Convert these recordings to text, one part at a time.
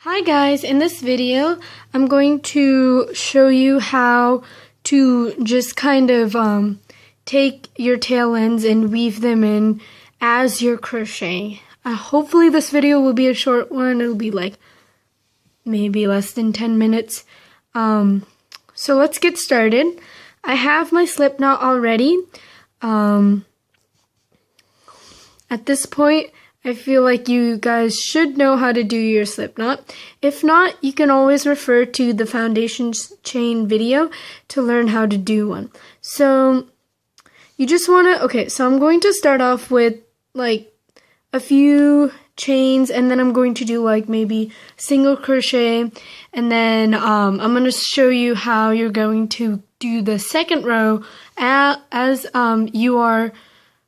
Hi guys, in this video I'm going to show you how to just kind of take your tail ends and weave them in as you're crocheting. Hopefully this video will be a short one. It'll be like maybe less than 10 minutes. So let's get started. I have my slip knot already. At this point I feel like you guys should know how to do your slip knot. If not, you can always refer to the foundation chain video to learn how to do one. So you just want to, so I'm going to start off with like a few chains, and then I'm going to do like maybe single crochet, and then I'm going to show you how you're going to do the second row as you are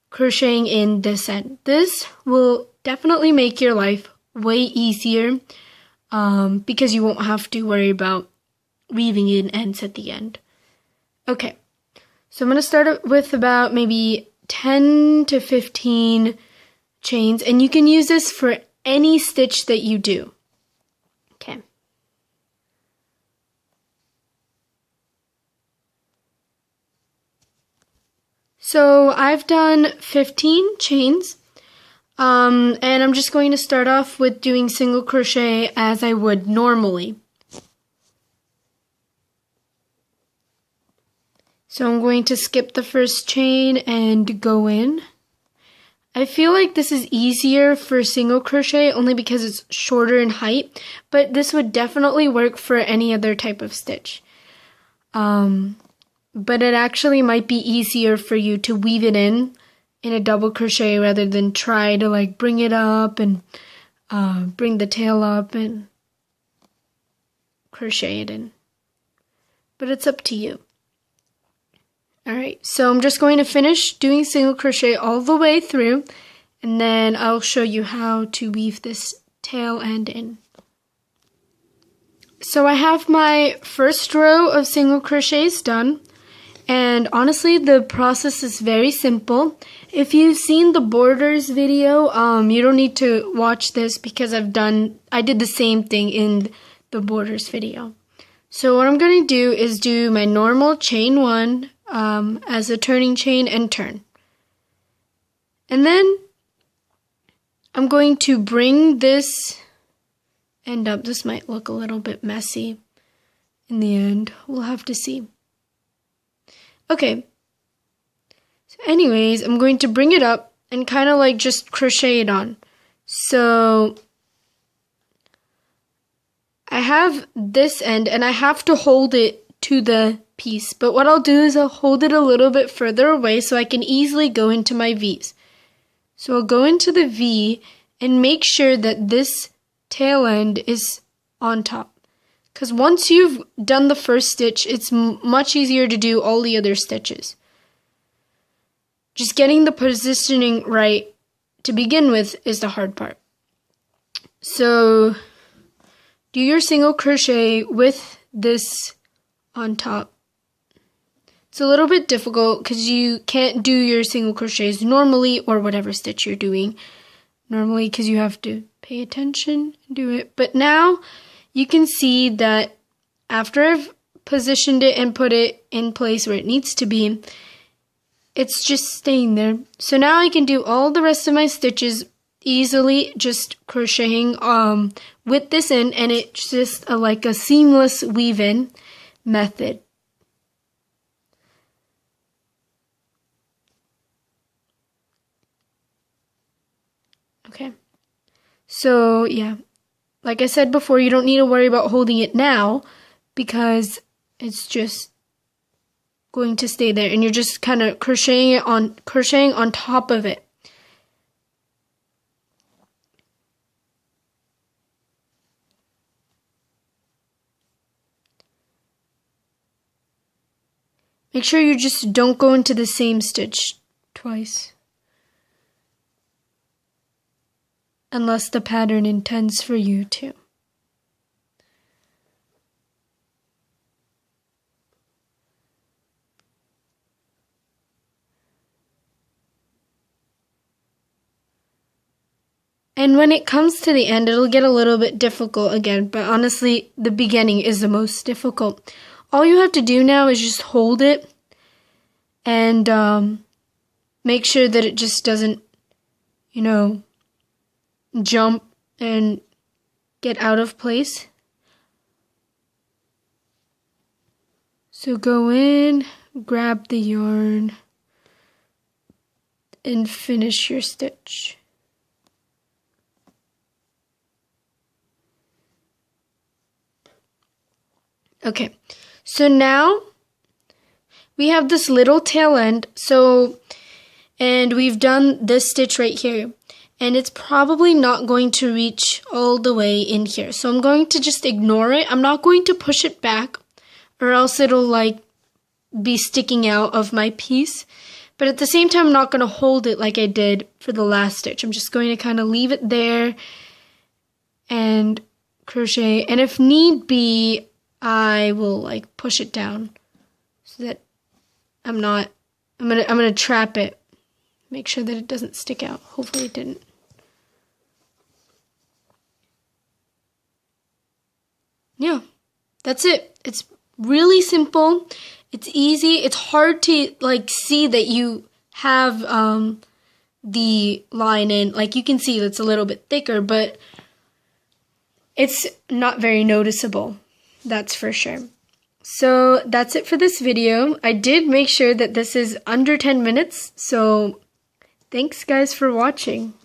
crocheting in this end. This will definitely make your life way easier because you won't have to worry about weaving in ends at the end. Okay, so I'm going to start with about maybe 10 to 15 chains, and you can use this for any stitch that you do. Okay. So I've done 15 chains, and I'm just going to start off with doing single crochet as I would normally. So I'm going to skip the first chain and go in. I feel like this is easier for single crochet only because it's shorter in height, but this would definitely work for any other type of stitch. But it actually might be easier for you to weave it in a double crochet rather than try to like bring it up and bring the tail up and crochet it in. But it's up to you. Alright, so I'm just going to finish doing single crochet all the way through, and then I'll show you how to weave this tail end in. So I have my first row of single crochets done. And honestly, the process is very simple. If you've seen the borders video, you don't need to watch this because I did the same thing in the borders video. So what I'm going to do is do my normal chain one as a turning chain and turn. And then I'm going to bring this end up. This might look a little bit messy in the end. We'll have to see. Okay, so anyways, I'm going to bring it up and kind of like just crochet it on. So I have this end and I have to hold it to the piece, but what I'll do is I'll hold it a little bit further away so I can easily go into my V's. So I'll go into the V and make sure that this tail end is on top. Because once you've done the first stitch, it's much easier to do all the other stitches. Just getting the positioning right to begin with is the hard part. So do your single crochet with this on top. It's a little bit difficult because you can't do your single crochets normally or whatever stitch you're doing normally because you have to pay attention and do it. But now you can see that after I've positioned it and put it in place where it needs to be, it's just staying there. So now I can do all the rest of my stitches easily just crocheting with this in, and it's just like a seamless weave-in method. Okay, so yeah. Like I said before, you don't need to worry about holding it now because it's just going to stay there, and you're just kind of crocheting on top of it. Make sure you just don't go into the same stitch twice. Unless the pattern intends for you to. And when it comes to the end, it'll get a little bit difficult again, but honestly, the beginning is the most difficult. All you have to do now is just hold it and make sure that it just doesn't, jump and get out of place. So go in, grab the yarn, and finish your stitch. Okay, so now we have this little tail end, and we've done this stitch right here, and it's probably not going to reach all the way in here. So I'm going to just ignore it. I'm not going to push it back, or else it'll be sticking out of my piece. But at the same time, I'm not going to hold it like I did for the last stitch. I'm just going to kind of leave it there and crochet. And if need be, I will push it down so that I'm gonna trap it. Make sure that it doesn't stick out. Hopefully it didn't. Yeah, that's it. It's really simple. It's easy. It's hard to see that you have the line in. You can see it's a little bit thicker, but it's not very noticeable. That's for sure. So that's it for this video. I did make sure that this is under 10 minutes. So thanks guys for watching.